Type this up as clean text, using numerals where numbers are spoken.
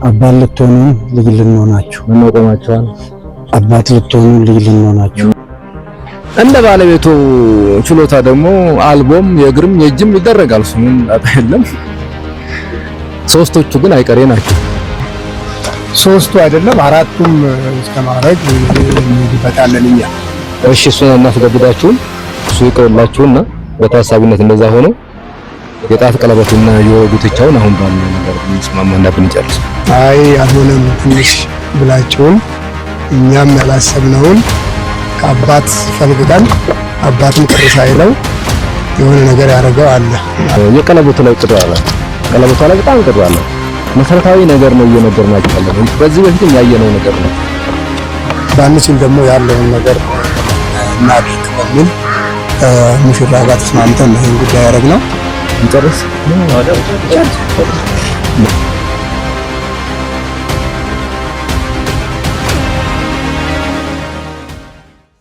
አባት ልትሆኑ ልጅ ልንሆናችሁ ምን ቆማችኋል? አባት ልትሆኑ ልጅ ልንሆናችሁ። እንደ ባለቤቱ ችሎታ ደግሞ አልቦም የእግርም የእጅም ይደረጋል። እሱን አጣየለም። ሶስቶቹ ግን አይቀሬ ናቸው። ሶስቱ አይደለም አራቱም እስከማረግ እንዲበታለን እኛ። እሺ እሱን እናስገድዳችሁን እሱ ይቀርላችሁና በታሳቢነት እንደዛ ሆኖ የጣት ቀለበቱና የጉትቻውን አሁን ባለው ነገር እንስማማና ብንጨርስ። አይ አልሆነም ትንሽ ብላችሁን እኛም ያላሰብነውን ከአባት ፈልግተን አባትም ቅር ሳይለው የሆነ ነገር ያደርገው አለ። የቀለበቱ ላይ ቅር አለ። ቀለበቱ ላይ በጣም ቅር አለ። መሰረታዊ ነገር ነው እየነገርናችሁ ያለው። በዚህ በፊት ያየነው ነገር ነው። ባንችል ደግሞ ያለውን ነገር እናድርግ በሚል ሙሽራ ጋር ተስማምተን ይሄን ጉዳይ ያደረግነው። እንጨርስ።